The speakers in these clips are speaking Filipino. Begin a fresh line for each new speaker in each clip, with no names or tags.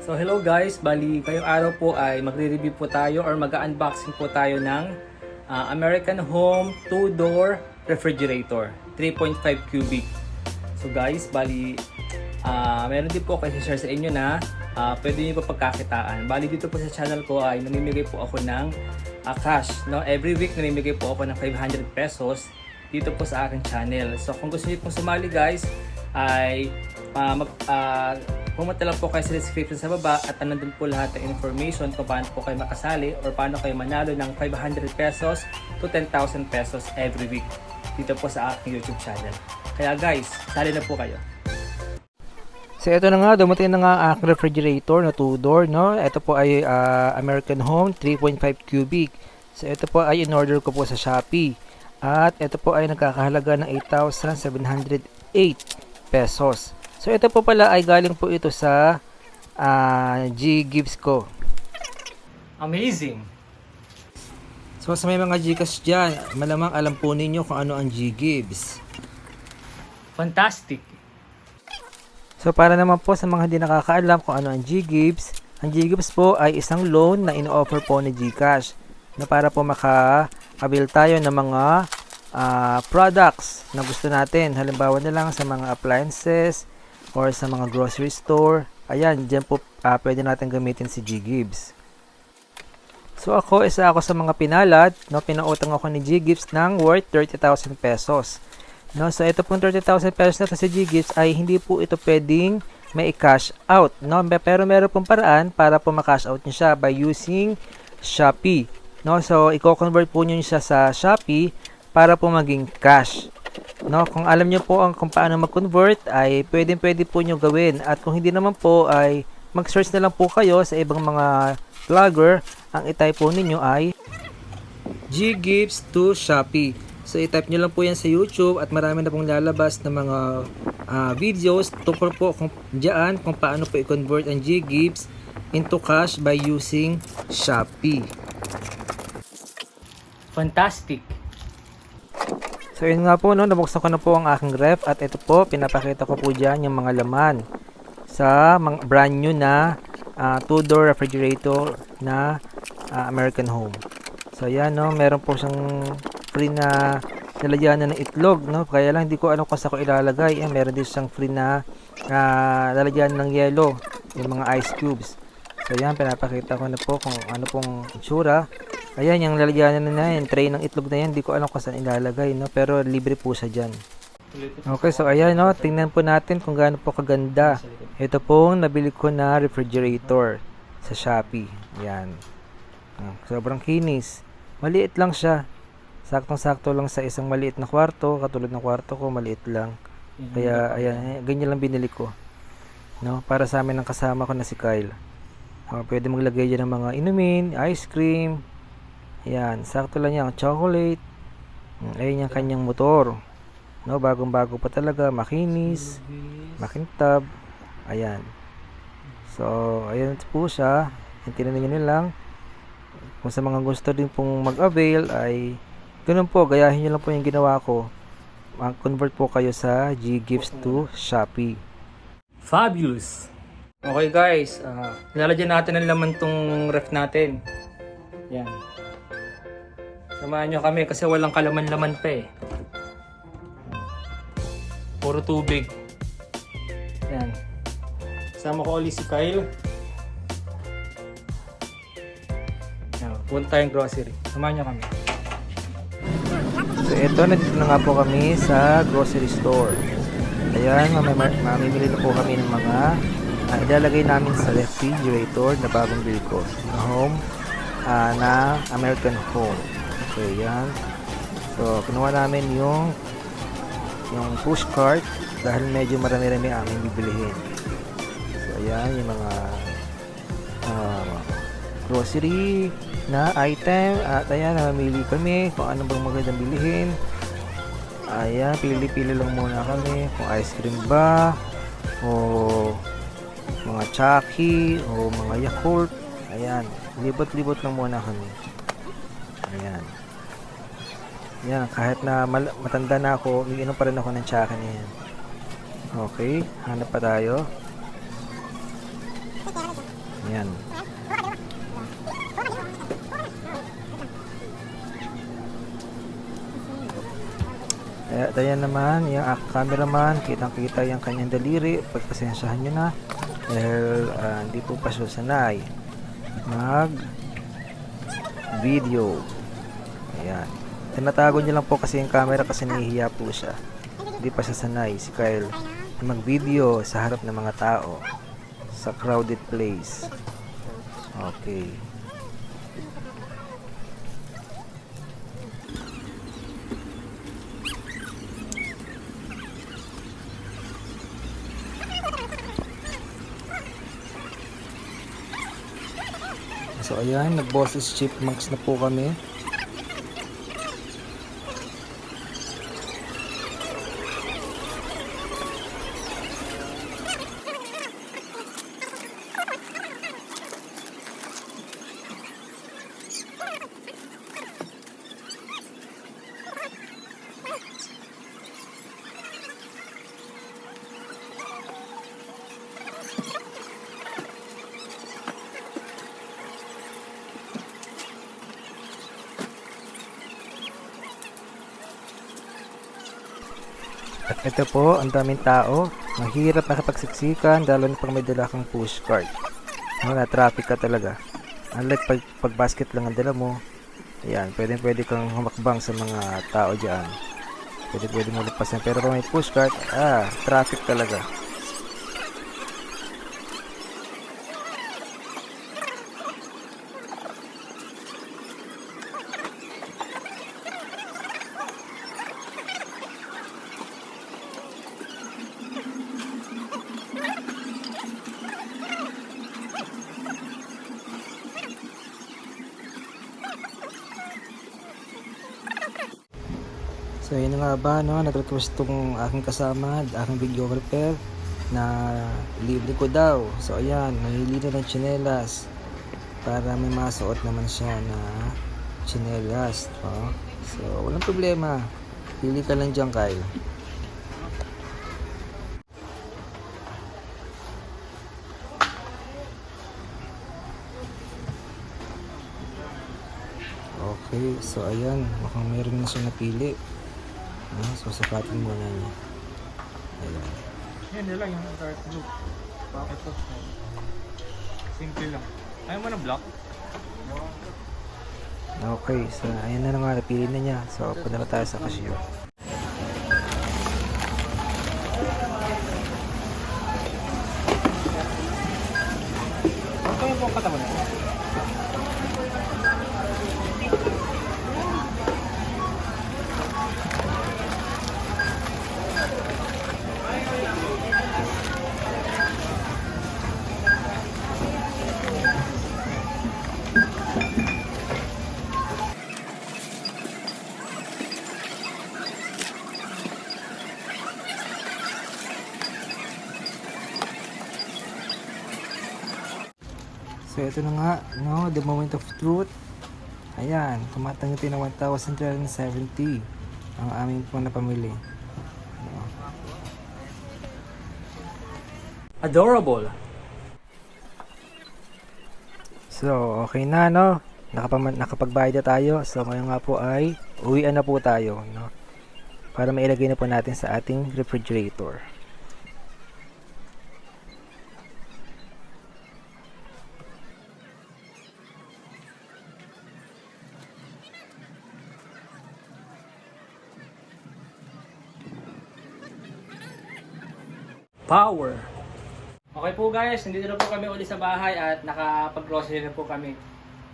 So hello guys, bali ngayong araw po ay magre-review po tayo or mag-unboxing po tayo ng American Home 2-door refrigerator 3.5 cubic. So guys, bali meron din po ako i-share sa inyo na pwede niyo po pagkakitaan. Bali dito po sa channel ko ay namimigay po ako ng cash, no? Every week namimigay po ako ng 500 pesos dito po sa aking channel. So kung gusto niyo pong sumali guys, ay pumunta lang po kayo sa description sa baba at nandun po lahat ng information kung paano po kayo makasali or paano kayo manalo ng 500 pesos to 10,000 pesos every week dito po sa aking YouTube channel. Kaya guys, sali na po kayo.
So ito na nga, dumating na nga ang aking refrigerator na 2-door, no? Ito po ay American Home 3.5 cubic. So ito po ay in-order ko po sa Shopee. At ito po ay nagkakahalaga ng 8,708 pesos. So ito po pala ay galing po ito sa G Gibbs ko.
Amazing!
So sa may mga Gcash dyan, malamang alam po ninyo kung ano ang G Gibbs.
Fantastic!
So para naman po sa mga hindi nakakaalam kung ano ang G Gibbs, ang G Gibbs po ay isang loan na ino-offer po ni Gcash na para po maka-avail tayo ng mga products na gusto natin. Halimbawa na lang sa mga appliances or sa mga grocery store. Ayan, dyan po pwede natin gamitin si G Gibbs. So isa ako sa mga pinalad, no, pinautang ako ni G Gibbs ng worth 30,000 pesos. No, so ito pong 30,000 pesos na si G Gibbs ay hindi po ito pwedeng may cash out, no? Pero meron pong paraan para po ma-cash out niyo siya by using Shopee. No, so i-convert po niyo siya sa Shopee para po maging cash. No, kung alam niyo po kung paano mag-convert ay pwede po niyo gawin. At kung hindi naman po ay mag-search na lang po kayo sa ibang mga vlogger. Ang i-type po ninyo ay G Gibbs to Shopee. So i-type niyo lang po yan sa YouTube at marami na pong lalabas na mga videos tungkol po kung paano po i-convert ang G Gibbs into cash by using Shopee.
Fantastic!
So yun nga po, no, nabuksan ko na po ang aking ref at ito po, pinapakita ko po dyan yung mga laman sa mga brand new na 2-door refrigerator na American Home. So yan, no, meron po siyang free na lalagyanan ng itlog, no, kaya lang hindi ko alam kung saan ko ilalagay. Meron din siyang free na lalagyanan ng yelo, yung mga ice cubes. So yan, pinapakita ko na po kung ano pong itsura. Ayan, yung lalagyanan na yan, tray ng itlog na yan, hindi ko alam kung saan ilalagay, no? Pero libre po siya dyan. Okay, so ayan, no? Tingnan po natin kung gaano po kaganda. Ito pong nabili ko na refrigerator sa Shopee. Ayan. Sobrang kinis. Maliit lang siya. Saktong-sakto lang sa isang maliit na kwarto. Katulad ng kwarto ko, maliit lang. Kaya, ayan, ganyan lang binili ko. No? Para sa amin ang kasama ko na si Kyle. Pwede maglagay dyan ng mga inumin, ice cream. Ayan, sakto lang yan, chocolate. Ayan yung kanyang motor. No, bagong-bago pa talaga, makinis, makintab. Ayan. So, ayan po siya. Tingnan niyo lang. Kung sa mga gusto din pong mag-avail ay ganun po, gayahin niyo lang po yung ginawa ko. Mag-convert po kayo sa G Gibbs to Shopee.
Fabulous! Okay guys, lalagyan natin ng laman tong ref natin. Yan. Samahan nyo kami kasi walang kalaman-laman pa eh. Puro tubig. Yan. Sama ko ulit si Kyle. Yan. Punta tayong grocery. Samahan nyo kami.
So ito, nandito na nga po kami sa grocery store. Ayan, mamimili na po kami ng mga ilalagay namin sa refrigerator na bagong bili ko. Na home, na American Home. Okay, yan. So, kinuha namin yung push cart dahil medyo marami-rami ang aming bibilihin. So, ayan, yung mga grocery na item. At ayan, namimili kami kung ano bang magandang bilihin. Ayan, pili-pili lang muna kami kung ice cream ba o mga Chucky o mga Yakult. Ayan, libot-libot lang muna kami. Ayan. Yan, kahit na matanda na ako, iinom pa rin ako ng Chucky na yan. Okay, hanap pa tayo. Ayan. Ayan naman, yung cameraman, kitang-kita yung kanyang daliri. Pagpasensyahan nyo na dahil hindi po pa siya sanay mag video. Ayan. Tinatago niya lang po kasi yung camera kasi nahihiya po siya. Hindi pa siya sanay si Kyle mag video sa harap ng mga tao sa crowded place. Okay. So ayan, nag-bosses chipmunks na po kami. At ito po, ang daming tao. Mahirap makapagsiksikan, lalo na pag may dala kang pushcart. Na-traffic ka talaga. Unlike pag basket lang ang dala mo, ayan, pwede kang humakbang sa mga tao dyan. Pwede mo lagpasan. Pero pag may pushcart, traffic talaga. So yun nga ba, no? Nag-request tong aking kasama, aking videographer na libre ko daw. So ayan, nahili na ng tsinelas para may masuot naman siya na tsinelas. Oh. So walang problema, pili ka lang dyan, Kyle. Okay, so ayan, mukhang meron na siya napili. So sukatin muna niya. Ayan.
Yan nila yung dark blue. Bakit to? Simple lang. Ayaw mo ng black?
Okay, so ayan na nga, napili na niya. So punta na tayo sa cashier.
Ito yung katawan mo.
So ito na nga, no, the moment of truth. Ayan, tumatanggap ng 1,370 ang aming pong napamili.
Adorable.
So, okay na, no? Nakapagbayad na tayo. So, ngayon nga po ay uwian na po tayo, no? Para mailagay na po natin sa ating refrigerator.
Power. Okay po guys, nandito na po kami uli sa bahay at nakapag-grocery na po kami.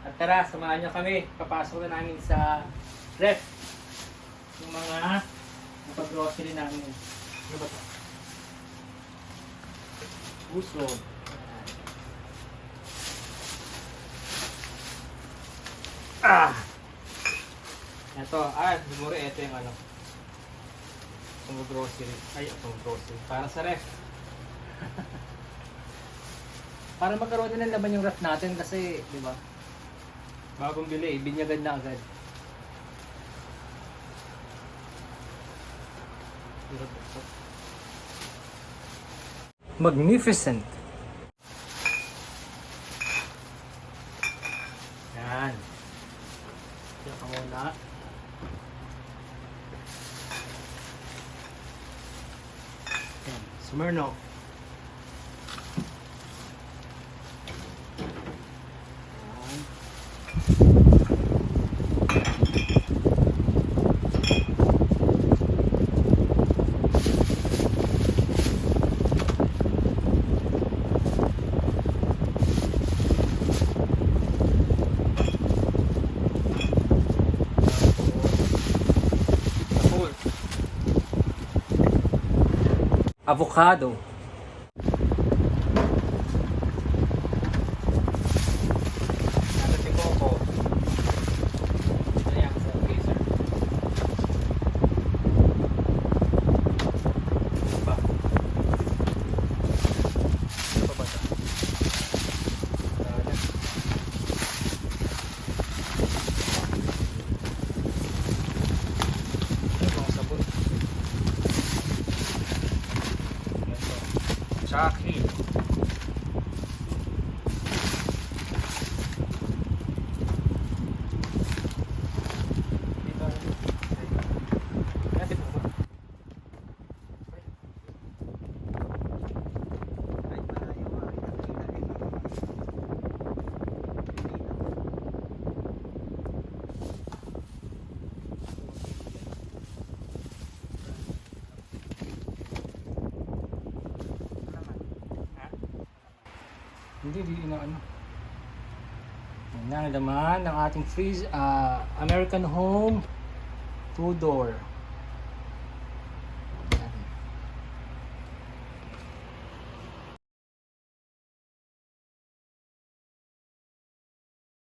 At tara, samahan nyo kami. Papasok na namin sa ref yung mga napag-grocery namin. Ano ba ito? Puso. Ito, siguro ito yung ano. Itong grocery. Itong grocery. Para sa ref. Para magkaroon din ng laman yung ref natin kasi, di ba? Bagong bili, binyagan na agad. Magnificent! Smirnoff. Avocado. Nasa si Coco. Ayan, sa freezer. Ano ba? Ano pa ba ito? Wala. Ano ba ang sabon? Chucky. Hindi na ano. Yan ang laman ng ating American Home 2-door.